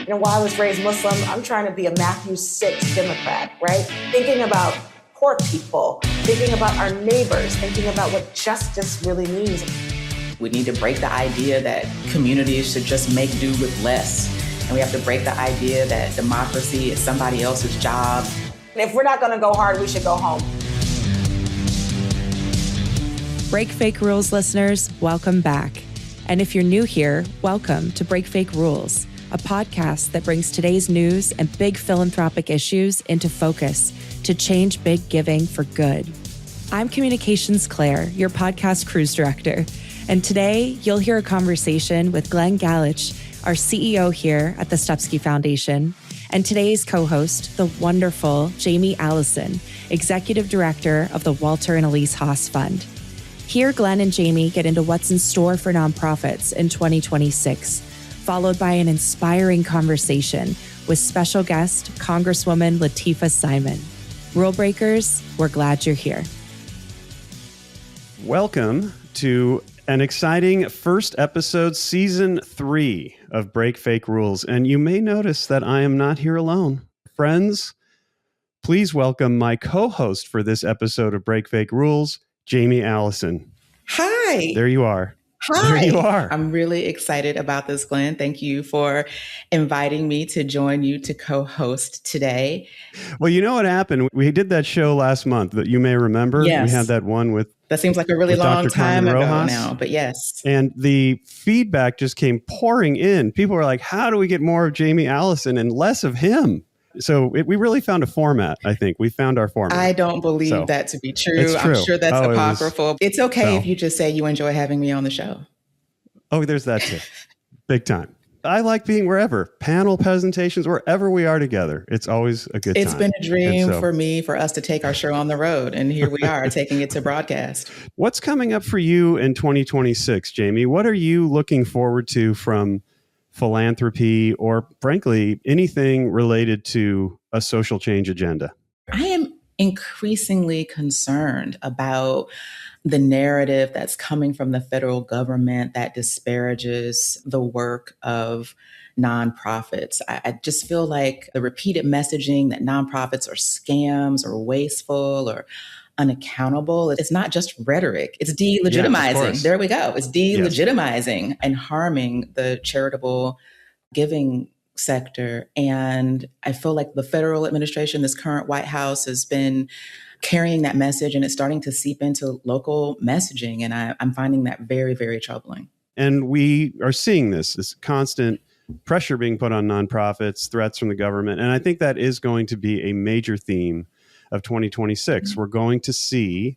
While I was raised Muslim, I'm trying to be a Matthew 6 Democrat, right? Thinking about poor people, thinking about our neighbors, thinking about what justice really means. We need to break the idea that communities should just make do with less. And we have to break the idea that democracy is somebody else's job. And if we're not going to go hard, we should go home. Break Fake Rules listeners, welcome back. And if you're new here, welcome to Break Fake Rules, a podcast that brings today's news and big philanthropic issues into focus to change big giving for good. I'm Communications Claire, your podcast cruise director. And today you'll hear a conversation with Glen Galaich, our CEO here at the Stupski Foundation, and today's co-host, the wonderful Jamie Allison, Executive Director of the Walter and Elise Haas Fund. Here, Glen and Jamie get into what's in store for nonprofits in 2026, followed by an inspiring conversation with special guest Congresswoman Lateefah Simon. Rule breakers, we're glad you're here. Welcome to an exciting first episode, season 3 of Break Fake Rules. And you may notice that I am not here alone. Friends, please welcome my co-host for this episode of Break Fake Rules, Jamie Allison. Hi. There you are. Hi. There you are. I'm really excited about this, Glenn. Thank you for inviting me to join you to co-host today. Well, you know what happened? We did that show last month that you may remember. Yes. We had that one with that seems like a really long time ago Haas. now, but yes. And the feedback just came pouring in. People were like, how do we get more of Jamie Allison and less of him? So we really found a format, I think. We found our format. I don't believe that to be true. It's true. I'm sure that's apocryphal. It's okay if you just say you enjoy having me on the show. Oh, there's that too. Big time. I like being wherever. Panel presentations, wherever we are together. It's always a good time. It's been a dream for me for us to take our show on the road. And here we are taking it to broadcast. What's coming up for you in 2026, Jamie? What are you looking forward to from philanthropy or, frankly, anything related to a social change agenda? I am increasingly concerned about the narrative that's coming from the federal government that disparages the work of nonprofits. I just feel like the repeated messaging that nonprofits are scams or wasteful or unaccountable. It's not just rhetoric. It's delegitimizing. There we go. It's delegitimizing and harming the charitable giving sector. And I feel like the federal administration, this current White House, has been carrying that message, and it's starting to seep into local messaging. And I'm finding that very, very troubling. And we are seeing this constant pressure being put on nonprofits, threats from the government. And I think that is going to be a major theme of 2026. Mm-hmm. We're going to see,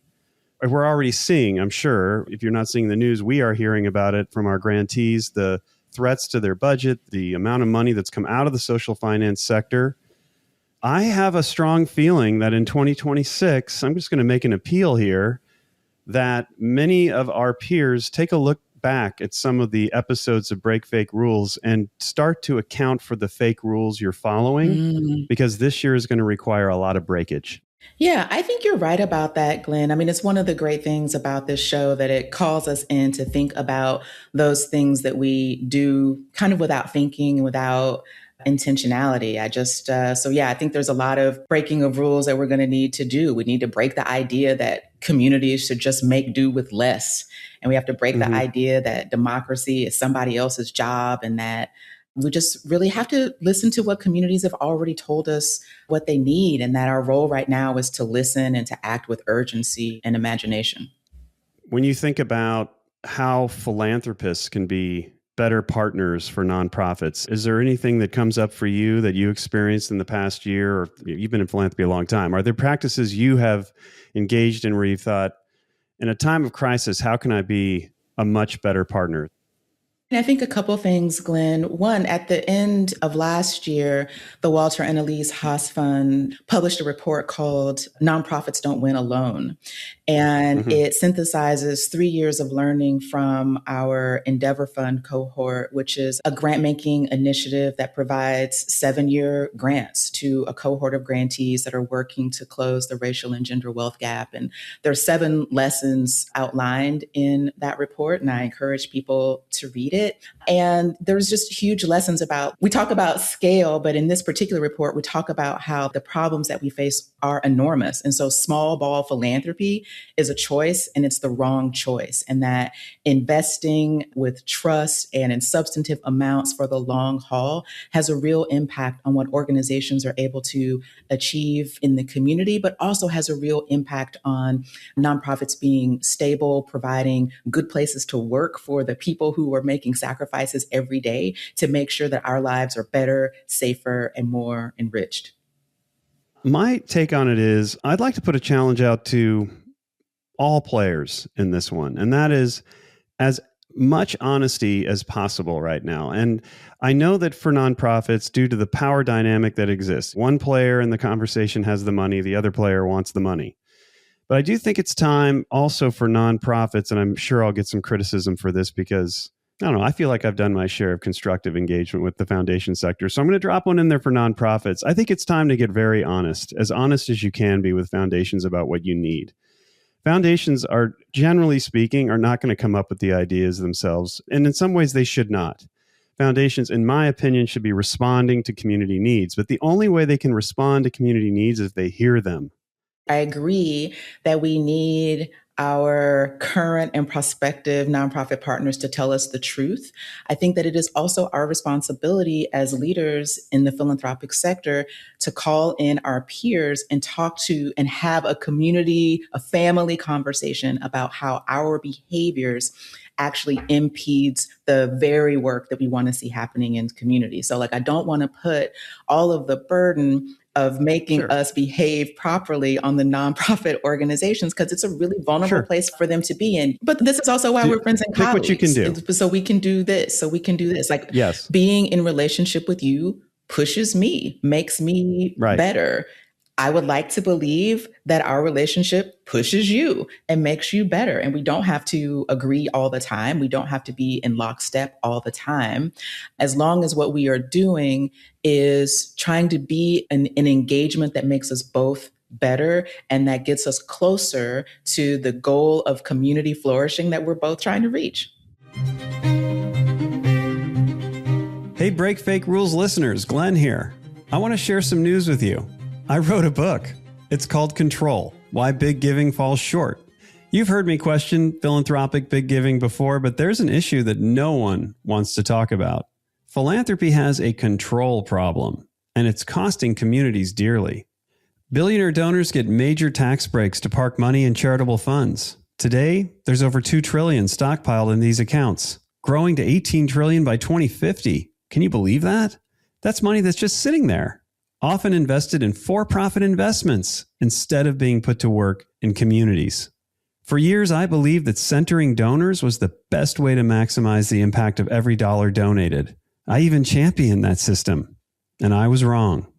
or we're already seeing, I'm sure, if you're not seeing the news, we are hearing about it from our grantees, the threats to their budget, the amount of money that's come out of the social finance sector. I have a strong feeling that in 2026, I'm just going to make an appeal here, that many of our peers take a look back at some of the episodes of Break Fake Rules and start to account for the fake rules you're following, because this year is going to require a lot of breakage. Yeah, I think you're right about that, Glenn. I mean, it's one of the great things about this show that it calls us in to think about those things that we do kind of without thinking, without intentionality. I think there's a lot of breaking of rules that we're going to need to do. We need to break the idea that communities should just make do with less. And we have to break the idea that democracy is somebody else's job, and that we just really have to listen to what communities have already told us what they need, and that our role right now is to listen and to act with urgency and imagination. When you think about how philanthropists can be better partners for nonprofits, is there anything that comes up for you that you experienced in the past year, or you've been in philanthropy a long time? Are there practices you have engaged in where you thought, in a time of crisis, how can I be a much better partner? I think a couple of things, Glenn. One, at the end of last year, the Walter and Elise Haas Fund published a report called Nonprofits Don't Win Alone. And it synthesizes 3 years of learning from our Endeavor Fund cohort, which is a grant-making initiative that provides 7-year grants to a cohort of grantees that are working to close the racial and gender wealth gap. And there are 7 lessons outlined in that report, and I encourage people to read it. it. And there's just huge lessons we talk about scale, but in this particular report, we talk about how the problems that we face are enormous. And so small ball philanthropy is a choice, and it's the wrong choice. And that investing with trust and in substantive amounts for the long haul has a real impact on what organizations are able to achieve in the community, but also has a real impact on nonprofits being stable, providing good places to work for the people who are making sacrifices every day to make sure that our lives are better, safer, and more enriched. My take on it is I'd like to put a challenge out to all players in this one, and that is as much honesty as possible right now. And I know that for nonprofits, due to the power dynamic that exists, one player in the conversation has the money, the other player wants the money. But I do think it's time also for nonprofits, and I'm sure I'll get some criticism for this because, I don't know, I feel like I've done my share of constructive engagement with the foundation sector. So I'm going to drop one in there for nonprofits. I think it's time to get very honest as you can be with foundations about what you need. Foundations are, generally speaking, are not going to come up with the ideas themselves. And in some ways, they should not. Foundations, in my opinion, should be responding to community needs. But the only way they can respond to community needs is if they hear them. I agree that we need our current and prospective nonprofit partners to tell us the truth. I think that it is also our responsibility as leaders in the philanthropic sector to call in our peers and talk to and have a community, a family conversation about how our behaviors actually impedes the very work that we want to see happening in community. So I don't want to put all of the burden of making us behave properly on the nonprofit organizations, because it's a really vulnerable place for them to be in. But this is also why we're friends and colleagues. What you can do. So we can do this. Yes. Being in relationship with you pushes me, makes me better. I would like to believe that our relationship pushes you and makes you better. And we don't have to agree all the time. We don't have to be in lockstep all the time. As long as what we are doing is trying to be an engagement that makes us both better and that gets us closer to the goal of community flourishing that we're both trying to reach. Hey, Break Fake Rules listeners, Glenn here. I want to share some news with you. I wrote a book. It's called Control: Why Big Giving Falls Short. You've heard me question philanthropic big giving before, but there's an issue that no one wants to talk about. Philanthropy has a control problem, and it's costing communities dearly. Billionaire donors get major tax breaks to park money in charitable funds. Today, there's over $2 trillion stockpiled in these accounts, growing to $18 trillion by 2050. Can you believe that? That's money that's just sitting there, often invested in for-profit investments instead of being put to work in communities. For years, I believed that centering donors was the best way to maximize the impact of every dollar donated. I even championed that system, and I was wrong.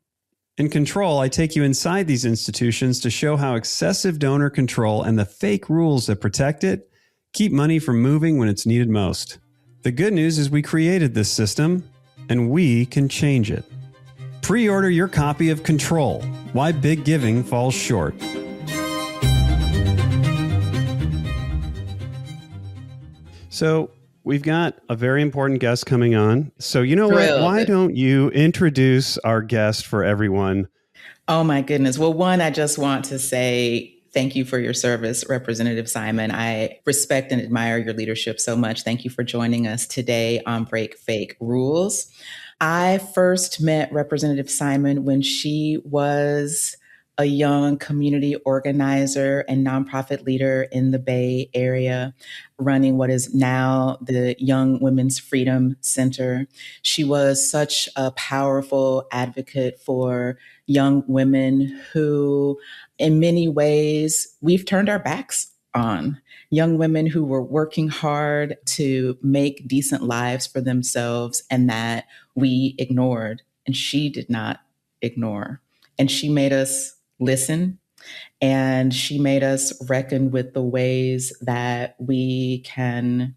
In Control, I take you inside these institutions to show how excessive donor control and the fake rules that protect it keep money from moving when it's needed most. The good news is we created this system, and we can change it. Pre-order your copy of Control: Why Big Giving Falls Short. So we've got a very important guest coming on. So you know what? Why don't you introduce our guest for everyone? Oh, my goodness. Well, one, I just want to say thank you for your service, Representative Simon. I respect and admire your leadership so much. Thank you for joining us today on Break Fake Rules. I first met Representative Simon when she was a young community organizer and nonprofit leader in the Bay Area, running what is now the Young Women's Freedom Center. She was such a powerful advocate for young women who, in many ways, we've turned our backs on. Young women who were working hard to make decent lives for themselves and that we ignored, and she did not ignore. And she made us listen, and she made us reckon with the ways that we can,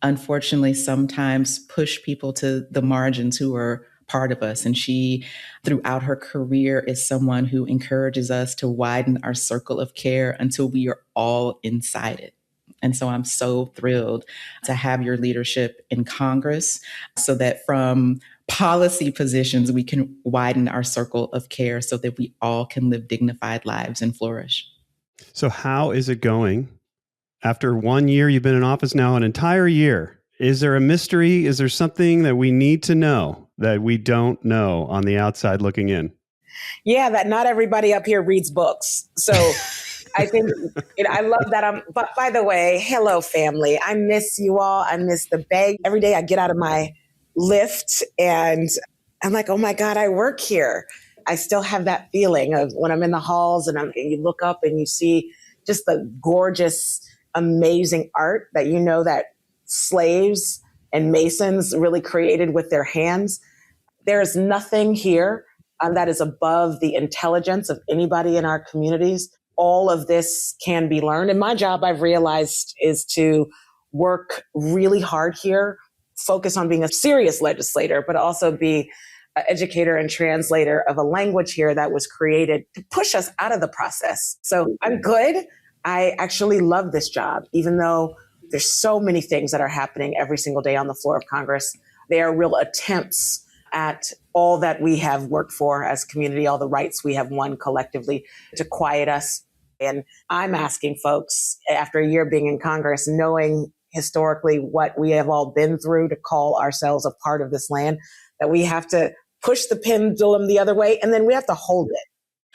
unfortunately, sometimes push people to the margins who are part of us. And she, throughout her career, is someone who encourages us to widen our circle of care until we are all inside it. And so I'm so thrilled to have your leadership in Congress so that from policy positions, we can widen our circle of care so that we all can live dignified lives and flourish. So how is it going? After 1 year, you've been in office now, an entire year. Is there a mystery? Is there something that we need to know that we don't know on the outside looking in? Yeah, that not everybody up here reads books. So I think I love that. But by the way, hello, family. I miss you all. I miss the Bay. Every day I get out of my lift and I'm like, oh my God, I work here. I still have that feeling of when I'm in the halls and you look up and you see just the gorgeous, amazing art that you know that slaves and masons really created with their hands. There's nothing here that is above the intelligence of anybody in our communities. All of this can be learned. And my job, I've realized, is to work really hard here, focus on being a serious legislator, but also be an educator and translator of a language here that was created to push us out of the process. So I'm good. I actually love this job, even though there's so many things that are happening every single day on the floor of Congress. They are real attempts at all that we have worked for as a community, all the rights we have won collectively to quiet us. And I'm asking folks, after a year being in Congress, knowing historically what we have all been through to call ourselves a part of this land, that we have to push the pendulum the other way, and then we have to hold it.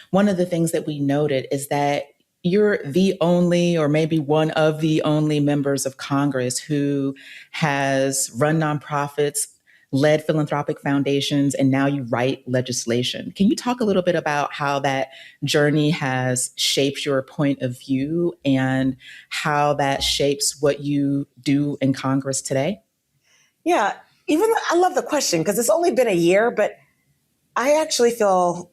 One of the things that we noted is that you're the only, or maybe one of the only members of Congress who has run nonprofits, led philanthropic foundations, and now you write legislation. Can you talk a little bit about how that journey has shaped your point of view and how that shapes what you do in Congress today? Yeah, I love the question because it's only been a year, but I actually feel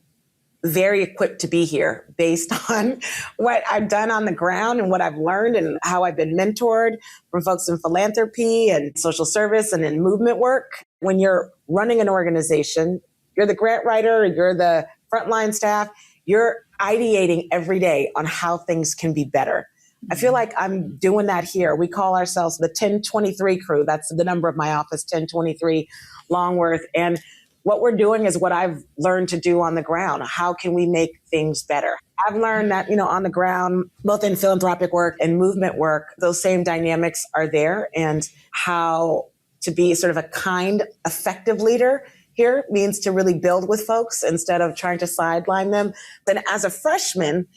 very equipped to be here based on what I've done on the ground and what I've learned and how I've been mentored from folks in philanthropy and social service and in movement work. When you're running an organization, you're the grant writer, you're the frontline staff, you're ideating every day on how things can be better. I feel like I'm doing that here. We call ourselves the 1023 crew. That's the number of my office, 1023 Longworth. And what we're doing is what I've learned to do on the ground. How can we make things better? I've learned that, on the ground, both in philanthropic work and movement work, those same dynamics are there, and how to be sort of a kind, effective leader here means to really build with folks instead of trying to sideline them. Then as a freshman,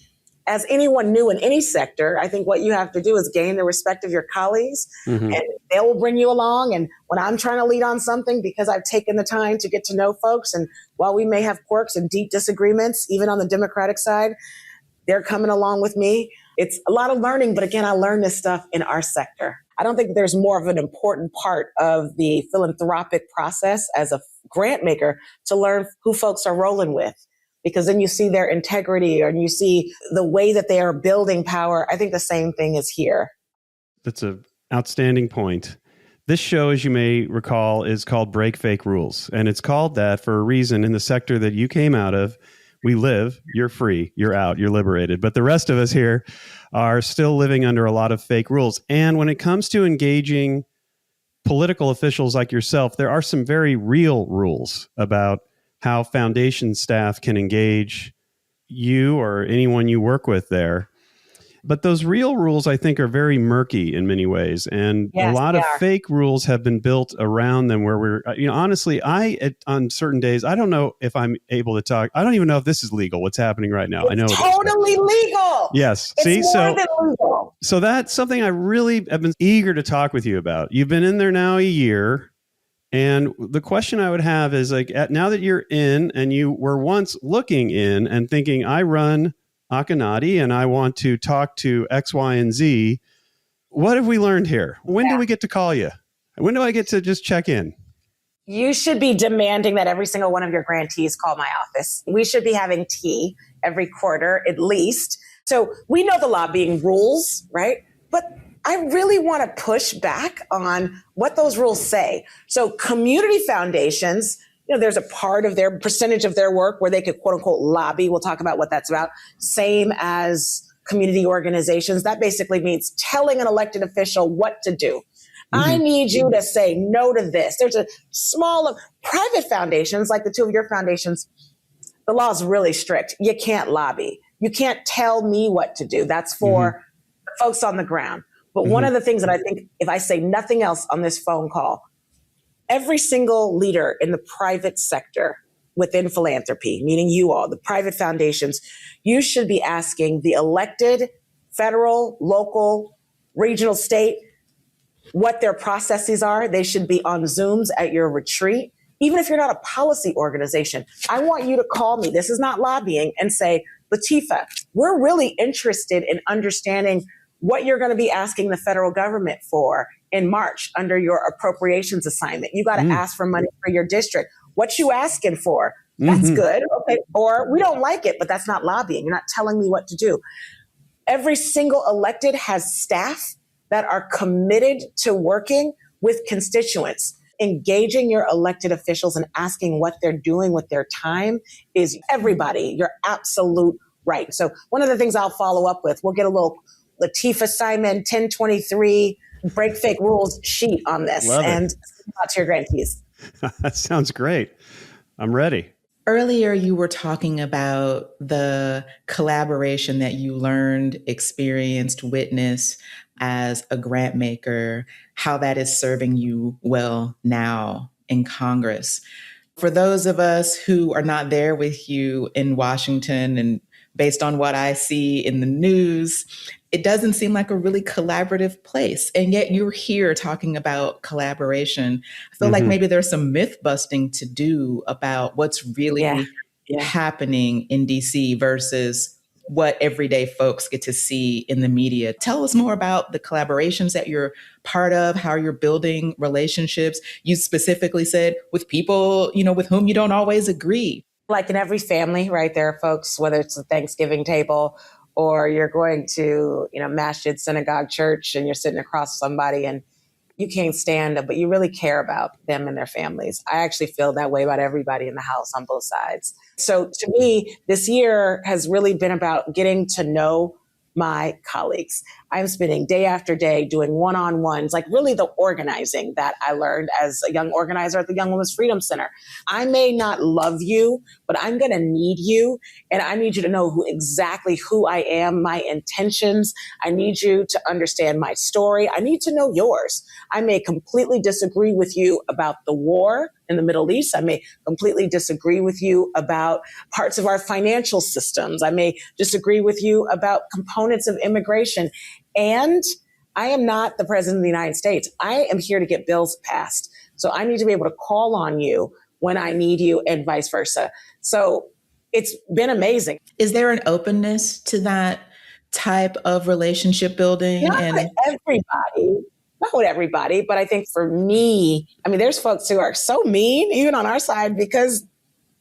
as anyone new in any sector, I think what you have to do is gain the respect of your colleagues, and they will bring you along. And when I'm trying to lead on something, because I've taken the time to get to know folks, and while we may have quirks and deep disagreements, even on the Democratic side, they're coming along with me. It's a lot of learning, but again, I learned this stuff in our sector. I don't think there's more of an important part of the philanthropic process as a grant maker to learn who folks are rolling with, because then you see their integrity and you see the way that they are building power. I think the same thing is here. That's an outstanding point. This show, as you may recall, is called Break Fake Rules. And it's called that for a reason. In the sector that you came out of, we live, you're free, you're out, you're liberated. But the rest of us here are still living under a lot of fake rules. And when it comes to engaging political officials like yourself, there are some very real rules about how foundation staff can engage you or anyone you work with there. But those real rules, I think, are very murky in many ways. And a lot of fake rules have been built around them where we're, honestly, on certain days, I don't know if I'm able to talk. I don't even know if this is legal, what's happening right now. It's I know totally legal. Yes. It's more than legal. So that's something I really have been eager to talk with you about. You've been in there now a year. And the question I would have is, like, now that you're in and you were once looking in and thinking, I run Akanadi and I want to talk to X, Y, and Z, what have we learned here? When do we get to call you? When do I get to just check in? You should be demanding that every single one of your grantees call my office. We should be having tea every quarter at least. So we know the lobbying rules, right? But I really want to push back on what those rules say. So community foundations, there's a part of their percentage of their work where they could quote unquote lobby. We'll talk about what that's about. Same as community organizations. That basically means telling an elected official what to do. I need you to say no to this. There's a small private foundations, like the two of your foundations. The law is really strict. You can't lobby. You can't tell me what to do. That's for folks on the ground. But one of the things that I think, if I say nothing else on this phone call, every single leader in the private sector within philanthropy, meaning you all, the private foundations, you should be asking the elected federal, local, regional, state, what their processes are. They should be on Zooms at your retreat. Even if you're not a policy organization, I want you to call me. This is not lobbying, and say, Lateefah, we're really interested in understanding what you're going to be asking the federal government for in March under your appropriations assignment. You got to ask for money for your district. What you asking for? That's good. Okay. Or we don't like it, but that's not lobbying. You're not telling me what to do. Every single elected has staff that are committed to working with constituents. Engaging your elected officials and asking what they're doing with their time is everybody. You're absolute right. So one of the things I'll follow up with, we'll get a little Lateefah Simon 1023 break fake rules sheet on this. Love and it. out to your grantees. That sounds great. I'm ready. Earlier, you were talking about the collaboration that you learned, experienced, witnessed as a grant maker, how that is serving you well now in Congress. For those of us who are not there with you in Washington, and based on what I see in the news, it doesn't seem like a really collaborative place. And yet you're here talking about collaboration. I feel like maybe there's some myth busting to do about what's really happening in DC versus what everyday folks get to see in the media. Tell us more about the collaborations that you're part of, how you're building relationships. You specifically said with people, with whom you don't always agree. Like in every family, right? There are folks, whether it's the Thanksgiving table or you're going to, masjid, synagogue, church, and you're sitting across somebody and you can't stand them, but you really care about them and their families. I actually feel that way about everybody in the house on both sides. So to me, this year has really been about getting to know my colleagues. I'm spending day after day doing one-on-ones, like really the organizing that I learned as a young organizer at the Young Women's Freedom Center. I may not love you, but I'm going to need you. And I need you to know exactly who I am, my intentions. I need you to understand my story. I need to know yours. I may completely disagree with you about the war in the Middle East. I may completely disagree with you about parts of our financial systems. I may disagree with you about components of immigration. And I am not the president of the United States. I am here to get bills passed. So I need to be able to call on you when I need you and vice versa. So it's been amazing. Is there an openness to that type of relationship building? Not with everybody, but I think for me, there's folks who are so mean, even on our side, because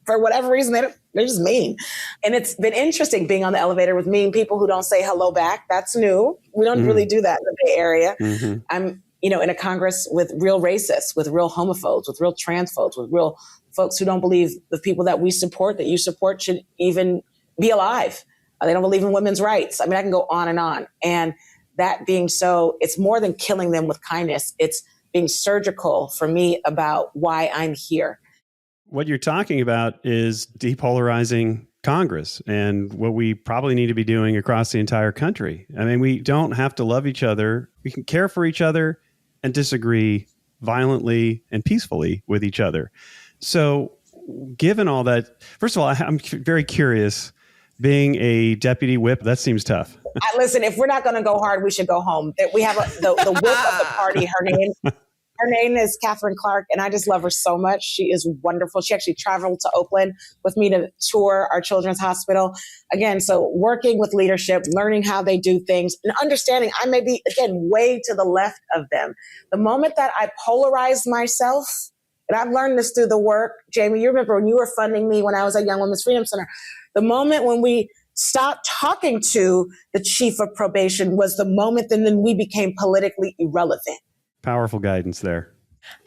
for whatever reason, they're just mean. And it's been interesting being on the elevator with mean people who don't say hello back. That's new. We don't really do that in the Bay Area. I'm, in a Congress with real racists, with real homophobes, with real transphobes, with real folks who don't believe the people that we support, that you support, should even be alive. They don't believe in women's rights. I can go on. And that being so, it's more than killing them with kindness. It's being surgical for me about why I'm here. What you're talking about is depolarizing Congress and what we probably need to be doing across the entire country. We don't have to love each other. We can care for each other and disagree violently and peacefully with each other. So given all that, first of all, I'm very curious. Being a deputy whip, that seems tough. Listen, if we're not going to go hard, we should go home. We have the whip of the party. Her name is Catherine Clark, and I just love her so much. She is wonderful. She actually traveled to Oakland with me to tour our children's hospital. Again, so working with leadership, learning how they do things, and understanding I may be, again, way to the left of them. The moment that I polarize myself, and I've learned this through the work, Jamie, you remember when you were funding me when I was at Young Women's Freedom Center, the moment when we stopped talking to the chief of probation was the moment and then we became politically irrelevant. Powerful guidance there.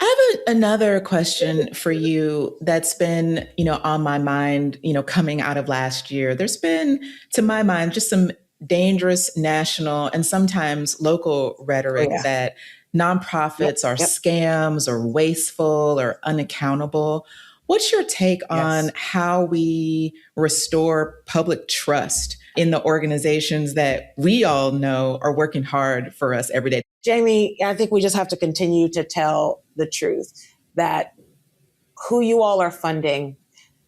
I have another question for you that's been, on my mind, coming out of last year. There's been, to my mind, just some dangerous national and sometimes local rhetoric that nonprofits are scams or wasteful or unaccountable. What's your take on how we restore public trust in the organizations that we all know are working hard for us every day? Jamie, I think we just have to continue to tell the truth that who you all are funding,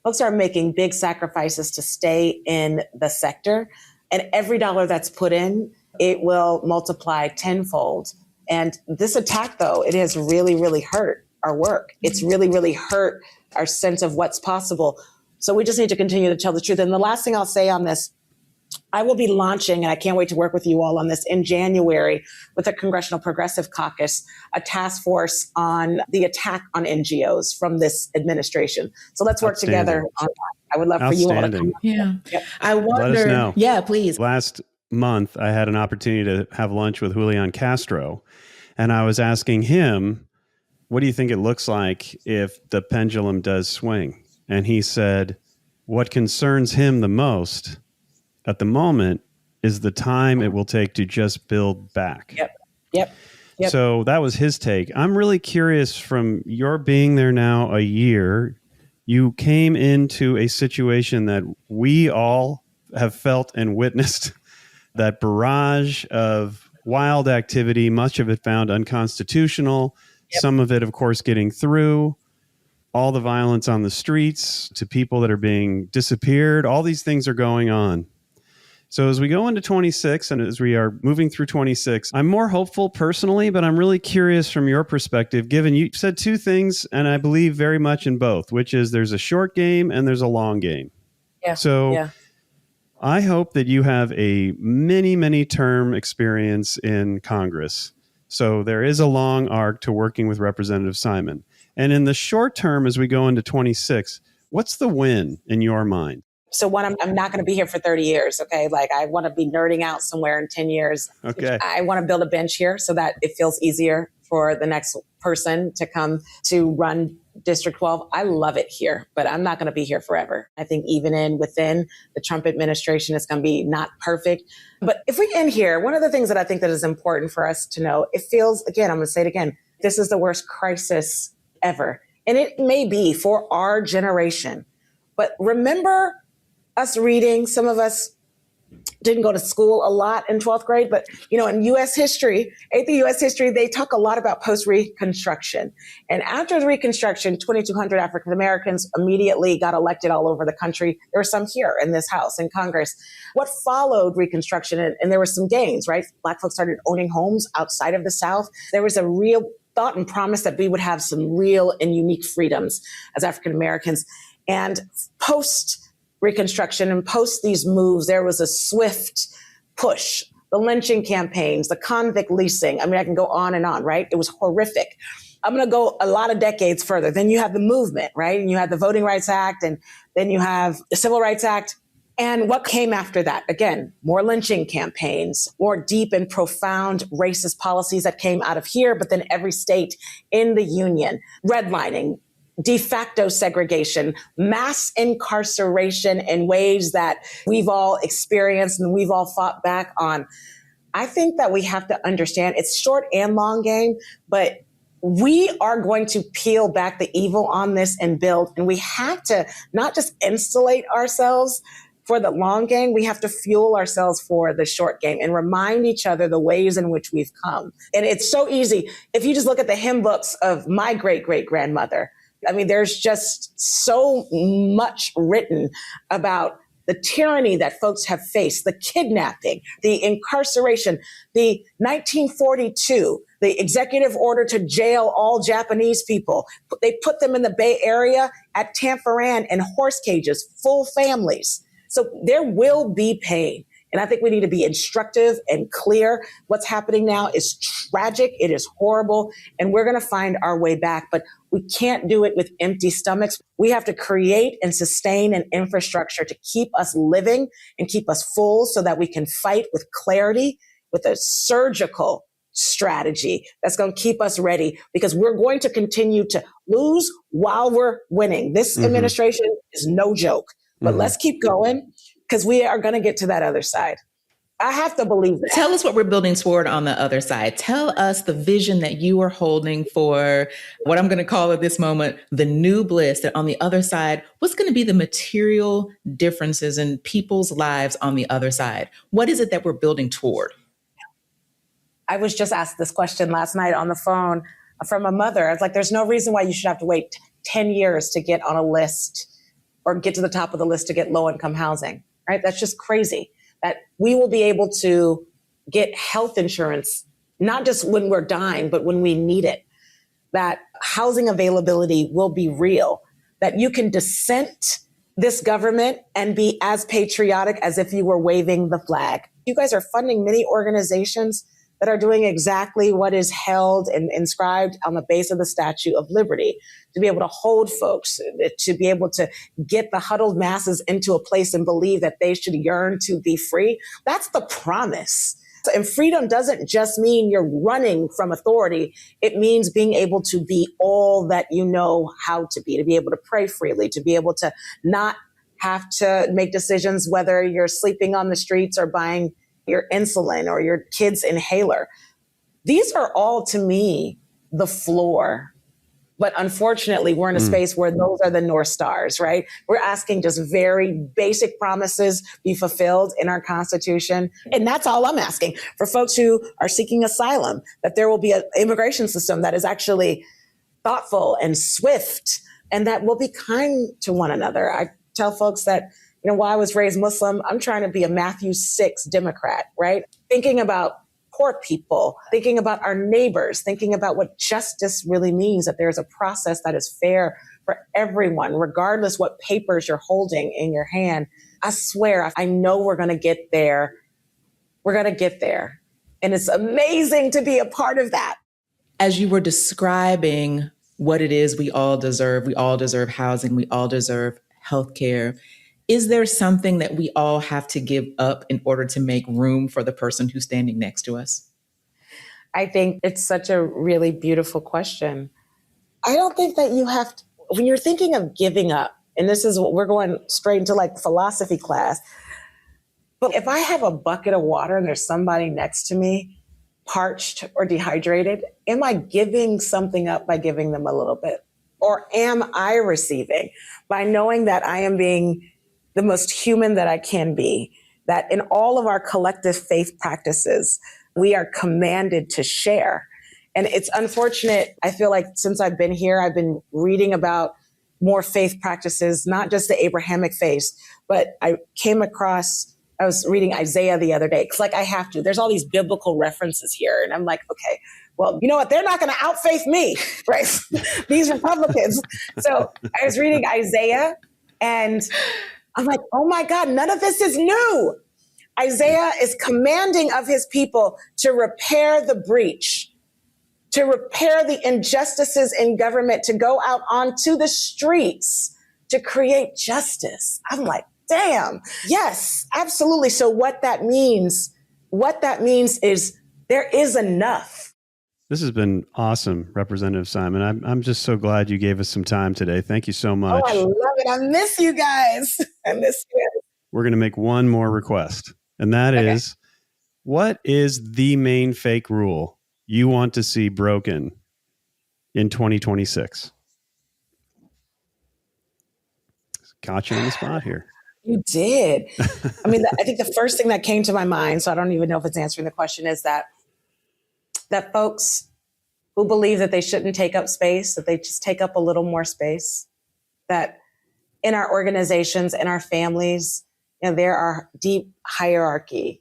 folks are making big sacrifices to stay in the sector. And every dollar that's put in, it will multiply tenfold. And this attack, though, it has really, really hurt our work. It's really, really hurt our sense of what's possible. So we just need to continue to tell the truth. And the last thing I'll say on this, I will be launching, and I can't wait to work with you all on this, in January with the Congressional Progressive Caucus, a task force on the attack on NGOs from this administration. So let's work together on that. I would love for you all to come. Yeah. Yep. I wonder. Let us know. Yeah, please. Last month, I had an opportunity to have lunch with Julian Castro, and I was asking him, what do you think it looks like if the pendulum does swing? And he said, what concerns him the most at the moment is the time it will take to just build back. Yep. So that was his take. I'm really curious, from your being there now a year, you came into a situation that we all have felt and witnessed, that barrage of wild activity, much of it found unconstitutional, some of it, of course, getting through, all the violence on the streets to people that are being disappeared. All these things are going on. So as we go into 26 and as we are moving through 26, I'm more hopeful personally, but I'm really curious from your perspective, given you said two things, and I believe very much in both, which is there's a short game and there's a long game. I hope that you have a many term experience in Congress. So there is a long arc to working with Representative Simon. And in the short term, as we go into 26, what's the win in your mind? So one, I'm not going to be here for 30 years. Okay. Like, I want to be nerding out somewhere in 10 years. Okay. I want to build a bench here so that it feels easier for the next person to come to run District 12. I love it here, but I'm not going to be here forever. I think even within the Trump administration, it's going to be not perfect. But if we end here, one of the things that I think that is important for us to know, it feels, again, I'm going to say it again, this is the worst crisis ever. And it may be for our generation. But remember us reading, some of us didn't go to school a lot in 12th grade, but, in U.S. history, AP U.S. history, they talk a lot about post-Reconstruction. And after the Reconstruction, 2,200 African Americans immediately got elected all over the country. There were some here in this House, in Congress. What followed Reconstruction, and there were some gains, right? Black folks started owning homes outside of the South. There was a real thought and promise that we would have some real and unique freedoms as African Americans. And post-Reconstruction and post these moves, there was a swift push. The lynching campaigns, the convict leasing. I mean, I can go on and on, right? It was horrific. I'm going to go a lot of decades further. Then you have the movement, right? And you have the Voting Rights Act, and then you have the Civil Rights Act. And what came after that? Again, more lynching campaigns, more deep and profound racist policies that came out of here, but then every state in the union, redlining, de facto segregation, mass incarceration in ways that we've all experienced and we've all fought back on. I think that we have to understand it's short and long game, but we are going to peel back the evil on this and build. And we have to not just insulate ourselves for the long game, we have to fuel ourselves for the short game and remind each other the ways in which we've come. And it's so easy. If you just look at the hymn books of my great-great-grandmother, I mean, there's just so much written about the tyranny that folks have faced, the kidnapping, the incarceration, the 1942, the executive order to jail all Japanese people. They put them in the Bay Area at Tanforan in horse cages, full families. So there will be pain. And I think we need to be instructive and clear. What's happening now is tragic. It is horrible. And we're going to find our way back. But we can't do it with empty stomachs. We have to create and sustain an infrastructure to keep us living and keep us full so that we can fight with clarity, with a surgical strategy that's going to keep us ready, because we're going to continue to lose while we're winning. This administration is no joke. But let's keep going, because we are going to get to that other side. I have to believe that. Tell us what we're building toward on the other side. Tell us the vision that you are holding for what I'm going to call at this moment, the new bliss, that on the other side, what's going to be the material differences in people's lives on the other side? What is it that we're building toward? I was just asked this question last night on the phone from a mother. I was like, there's no reason why you should have to wait 10 years to get on a list or get to the top of the list to get low income housing, right? That's just crazy. That we will be able to get health insurance, not just when we're dying, but when we need it. That housing availability will be real. That you can dissent this government and be as patriotic as if you were waving the flag. You guys are funding many organizations that are doing exactly what is held and inscribed on the base of the Statue of Liberty, to be able to hold folks, to be able to get the huddled masses into a place and believe that they should yearn to be free. That's the promise. And freedom doesn't just mean you're running from authority. It means being able to be all that you know how to be able to pray freely, to be able to not have to make decisions whether you're sleeping on the streets or buying your insulin or your kid's inhaler. These are all, to me, the floor. But unfortunately, we're in a space where those are the North Stars, right? We're asking just very basic promises be fulfilled in our Constitution. And that's all I'm asking for folks who are seeking asylum, that there will be an immigration system that is actually thoughtful and swift and that will be kind to one another. I tell folks that, while I was raised Muslim, I'm trying to be a Matthew 6 Democrat, right? Thinking about poor people, thinking about our neighbors, thinking about what justice really means, that there's a process that is fair for everyone, regardless what papers you're holding in your hand. I swear, I know we're going to get there. We're going to get there. And it's amazing to be a part of that. As you were describing what it is we all deserve housing, we all deserve healthcare. Is there something that we all have to give up in order to make room for the person who's standing next to us? I think it's such a really beautiful question. I don't think that you have to, when you're thinking of giving up, and this is what we're going straight into like philosophy class, but if I have a bucket of water and there's somebody next to me, parched or dehydrated, am I giving something up by giving them a little bit? Or am I receiving by knowing that I am being the most human that I can be, that in all of our collective faith practices, we are commanded to share. And it's unfortunate. I feel like since I've been here, I've been reading about more faith practices, not just the Abrahamic faith, but I was reading Isaiah the other day, because I have to. There's all these biblical references here. And I'm like, okay, well, you know what? They're not going to outfaith me, right? These Republicans. So I was reading Isaiah and I'm like, oh my God, none of this is new. Isaiah is commanding of his people to repair the breach, to repair the injustices in government, to go out onto the streets to create justice. I'm like, damn, yes, absolutely. So what that means is there is enough. This has been awesome, Representative Simon. I'm just so glad you gave us some time today. Thank you so much. Oh, I love it. I miss you guys. I miss you. We're going to make one more request, and that is, what is the main fake rule you want to see broken in 2026? Caught you on the spot here. You did. I mean, I think the first thing that came to my mind, so I don't even know if it's answering the question, is that folks who believe that they shouldn't take up space, that they just take up a little more space, that in our organizations, in our families, there are deep hierarchy,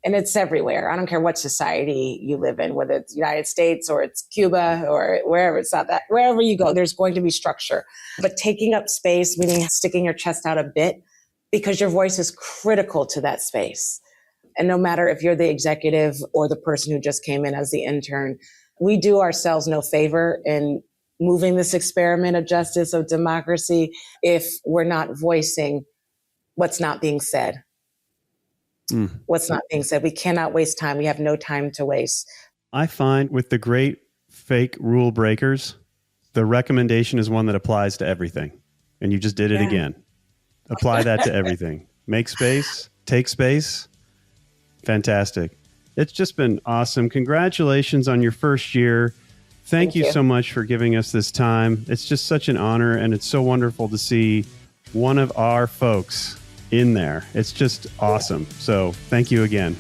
and it's everywhere. I don't care what society you live in, whether it's the United States or it's Cuba or wherever, it's not that, wherever you go, there's going to be structure. But taking up space, meaning sticking your chest out a bit, because your voice is critical to that space. And no matter if you're the executive or the person who just came in as the intern, we do ourselves no favor in moving this experiment of justice, of democracy, if we're not voicing what's not being said. What's not being said. We cannot waste time. We have no time to waste. I find with the great fake rule breakers, the recommendation is one that applies to everything. And you just did it again. Apply that to everything. Make space, take space, Fantastic. It's just been awesome. Congratulations on your first year. Thank you so much for giving us this time. It's just such an honor, and it's so wonderful to see one of our folks in there. It's just awesome. So thank you again.